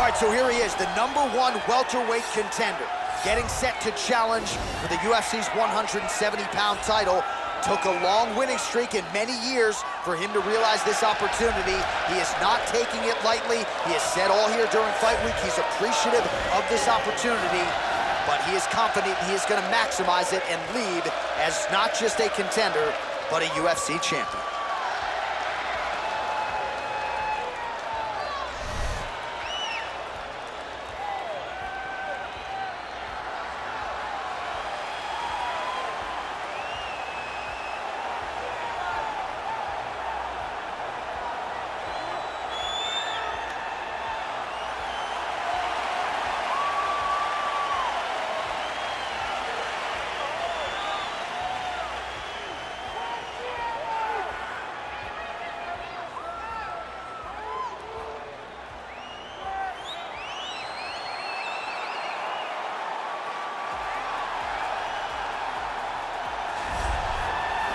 right, so here he is, the #1 welterweight contender, getting set to challenge for the UFC's 170-pound title. Took a long winning streak in many years for him to realize this opportunity. He is not taking it lightly. He has said all here during fight week he's appreciative of this opportunity, but he is confident he is going to maximize it and lead as not just a contender, but a UFC champion.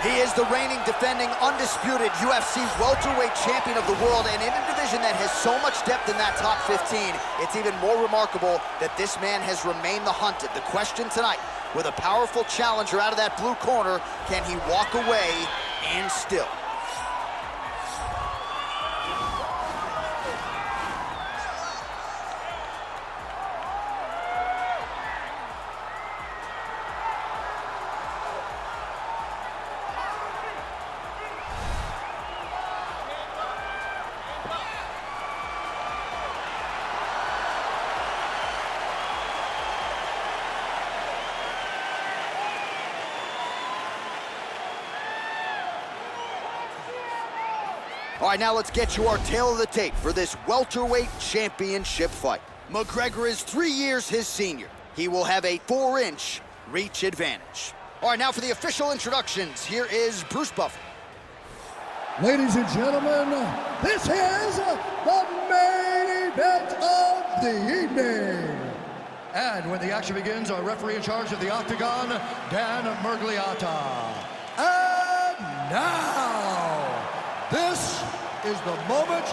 He is the reigning, defending, undisputed UFC welterweight champion of the world, and in a division that has so much depth in that top 15, it's even more remarkable that this man has remained the hunted. The question tonight, with a powerful challenger out of that blue corner, can he walk away and still? All right, now let's get you our tale of the tape for this welterweight championship fight. McGregor is 3 years his senior. He will have a 4-inch reach advantage. All right, now for the official introductions, here is Bruce Buffer. Ladies and gentlemen, this is the main event of the evening. And when the action begins, our referee in charge of the Octagon, Dan Murgliata. And now, this is the moment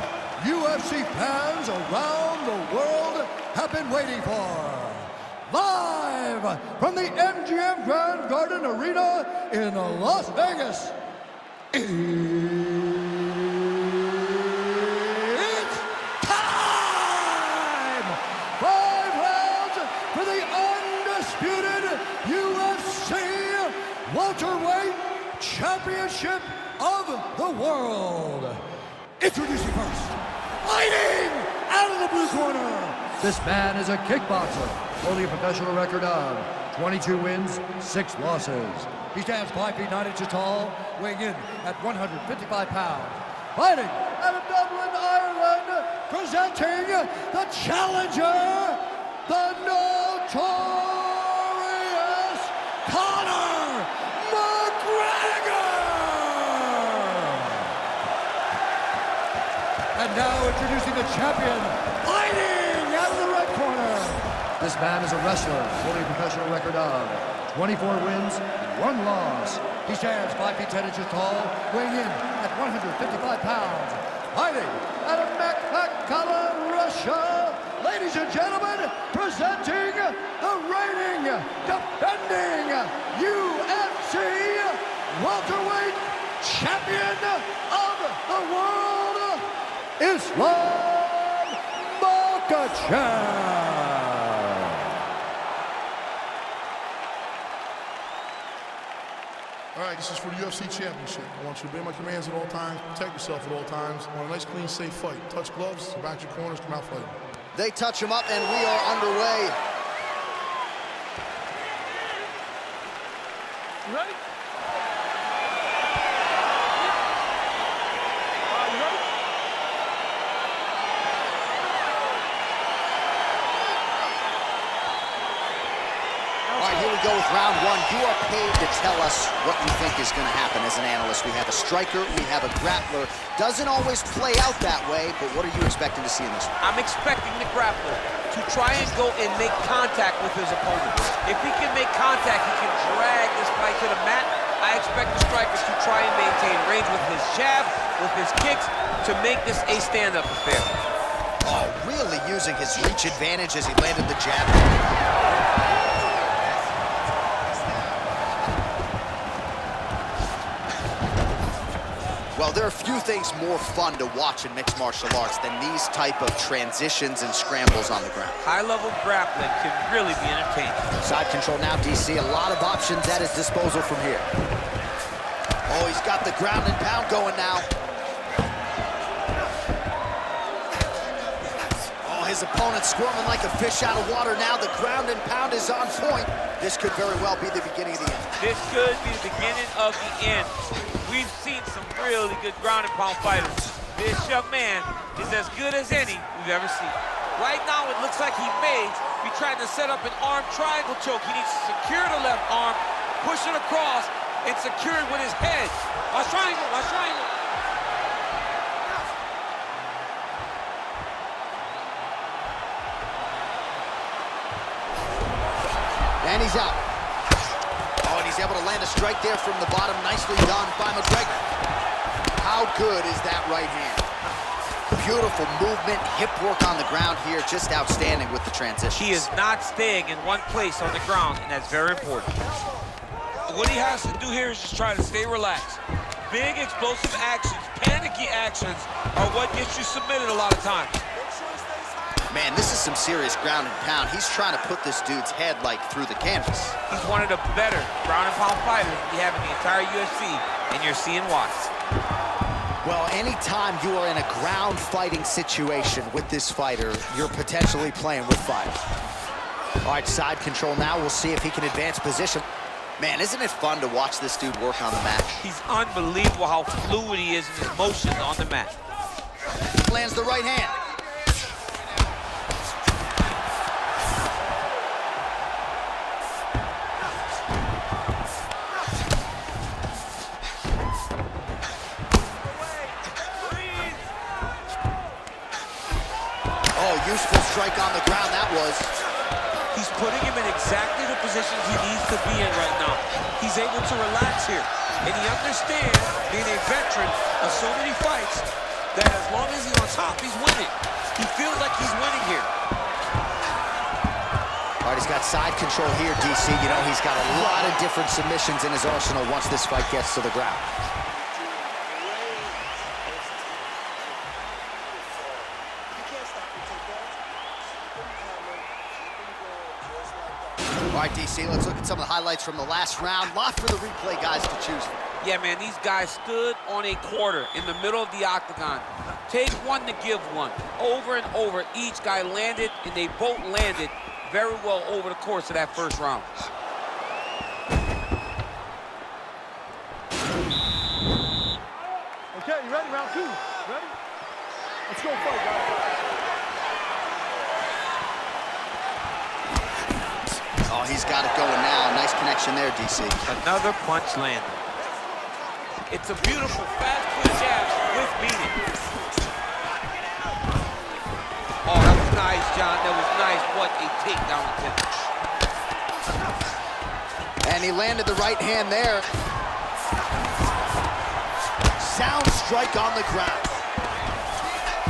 UFC fans around the world have been waiting for. Live from the MGM Grand Garden Arena in Las Vegas. It's time! 5 rounds for the undisputed UFC welterweight championship of the world. Introducing first, fighting out of the blue corner. This man is a kickboxer, holding a professional record of 22 wins, 6 losses. He stands 5 feet 9 inches tall, weighing in at 155 pounds. Fighting out of Dublin, Ireland, presenting the challenger, the notorious Conor McGregor. And now introducing the champion, fighting out of the red corner. This man is a wrestler, holding a professional record of 24 wins, 1 loss. He stands 5 feet 10 inches tall, weighing in at 155 pounds. Fighting out of Makhachev, Russia. Ladies and gentlemen, presenting the reigning, defending UFC welterweight champion of the world, Islam Makhachev. All right, this is for the UFC Championship. I want you to obey my commands at all times, protect yourself at all times. I want a nice, clean, safe fight. Touch gloves, back your corners, come out fighting. They touch him up, and we are underway. You ready? Go with round 1. You are paid to tell us what you think is going to happen as an analyst. We have a striker, we have a grappler. Doesn't always play out that way, but what are you expecting to see in this one? I'm expecting the grappler to try and go and make contact with his opponent. If he can make contact, he can drag this fight to the mat. I expect the striker to try and maintain range with his jab, with his kicks, to make this a stand-up affair. Oh, really? really using his reach advantage as he landed the jab. Well, there are few things more fun to watch in mixed martial arts than these type of transitions and scrambles on the ground. High-level grappling can really be entertaining. Side control now, DC. A lot of options at his disposal from here. Oh, he's got the ground and pound going now. Oh, his opponent squirming like a fish out of water now. The ground and pound is on point. This could very well be the beginning of the end. This could be the beginning of the end. We've seen some really good ground and pound fighters. This young man is as good as any we've ever seen. Right now, it looks like he may be trying to set up an arm triangle choke. He needs to secure the left arm, push it across, and secure it with his head. Watch triangle, watch triangle. And he's out. Oh, and he's able to land a strike there from the bottom. Nicely done by McGregor. How good is that right hand? Beautiful movement, hip work on the ground here. Just outstanding with the transition. He is not staying in one place on the ground, and that's very important. What he has to do here is just try to stay relaxed. Big explosive actions, panicky actions are what gets you submitted a lot of times. Man, this is some serious ground and pound. He's trying to put this dude's head like through the canvas. He's one of the better ground and pound fighters we have in the entire UFC, and you're seeing why. Well, anytime you are in a ground fighting situation with this fighter, you're potentially playing with fire. All right, side control now. We'll see if he can advance position. Man, isn't it fun to watch this dude work on the mat? He's unbelievable how fluid he is in his motions on the mat. Lands the right hand. Useful strike on the ground, that was. He's putting him in exactly the positions he needs to be in right now. He's able to relax here. And he understands, being a veteran of so many fights, that as long as he's on top, he's winning. He feels like he's winning here. All right, he's got side control here, DC. You know, he's got a lot of different submissions in his arsenal once this fight gets to the ground. All right, DC, let's look at some of the highlights from the last round. Lot for the replay guys to choose from. Yeah, man, these guys stood on a quarter in the middle of the octagon. Take one to give one. Over and over, each guy landed, and they both landed very well over the course of that first round. Okay, you ready? Round two. Ready? Let's go fight, guys. Oh, he's got it going now. Nice connection there, DC. Another punch landed. It's a beautiful fast twitch jab with meaning. Oh, that was nice, John. That was nice. What a takedown attempt. And he landed the right hand there. Sound strike on the ground.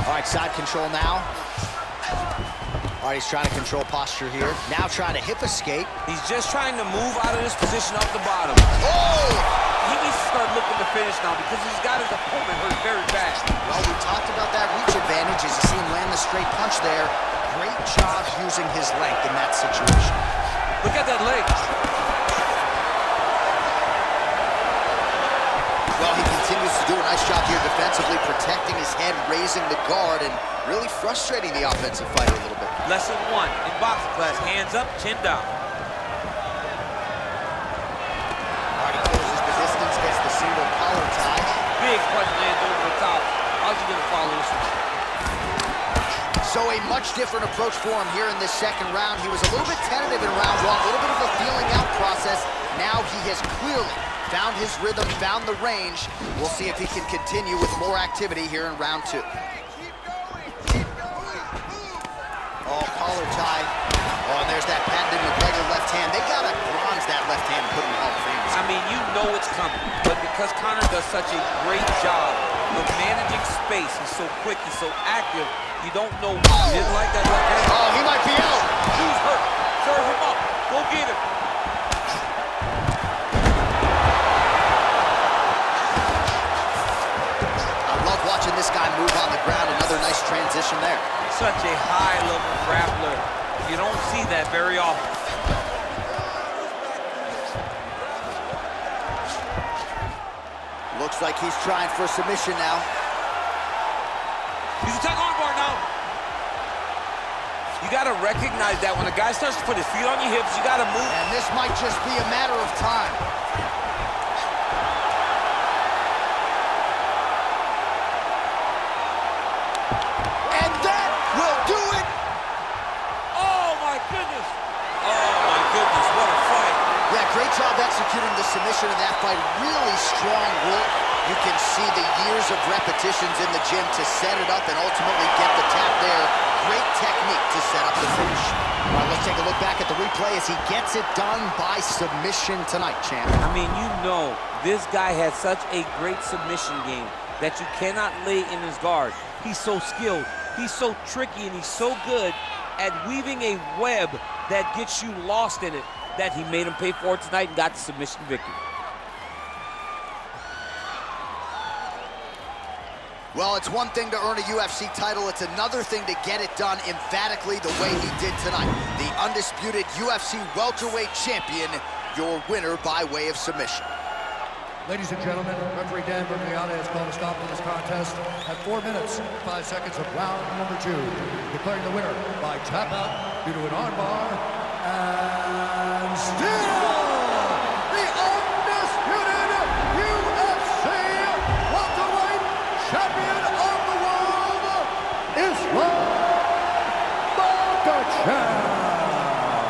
All right, side control now. All right, he's trying to control posture here. Now trying to hip escape. He's just trying to move out of this position off the bottom. Oh! He needs to start looking to finish now because he's got his opponent hurt very bad. Well, we talked about that reach advantage as you see him land the straight punch there. Great job using his length in that situation. Look at that leg. Well, he continues to do a nice job here defensively, protecting his head, raising the guard, and really frustrating the offensive fighter a little bit. Lesson one in boxing class, hands up, chin down. All right, he closes the distance, gets the single collar tie. Big punch lands over the top. How's he gonna follow this one? So a much different approach for him here in this second round. He was a little bit tentative in round one, a little bit of a feeling out process. Now he has clearly found his rhythm, found the range. We'll see if he can continue with more activity here in round two. Oh, collar tie. Oh, and there's that patented McGregor left hand. They gotta bronze that left hand and put him in Hall of Fame. I mean, you know it's coming, but because Conor does such a great job of managing space, he's so quick, he's so active, You don't know. He didn't like that left hand. Oh, he might be out. He's hurt. Serve him up. Go get him. I love watching this guy move on the ground. Another nice transition there. Such a high-level grappler. You don't see that very often. Looks like he's trying for a submission now. He's attacking armbar now. You got to recognize that when a guy starts to put his feet on your hips, you got to move. And this might just be a matter of time. And that will do it. Oh, my goodness. Oh, my goodness. What a fight. Yeah, great job executing the submission in that fight. Really strong work. You can see the years of repetitions in the gym to set it up and ultimately get the tap there. Great technique to set up the finish. All right, let's take a look back at the replay as he gets it done by submission tonight, champ. I mean, you know, this guy has such a great submission game that you cannot lay in his guard. He's so skilled, he's so tricky, and he's so good at weaving a web that gets you lost in it that he made him pay for it tonight and got the submission victory. Well, it's one thing to earn a UFC title. It's another thing to get it done emphatically the way he did tonight. The undisputed UFC welterweight champion, your winner by way of submission. Ladies and gentlemen, referee Dan Bergliata has called a stop to this contest at 4 minutes, 5 seconds of round number 2, declaring the winner by tap out due to an armbar, and still the undisputed UFC welterweight champion of the world, Islam Makhachev.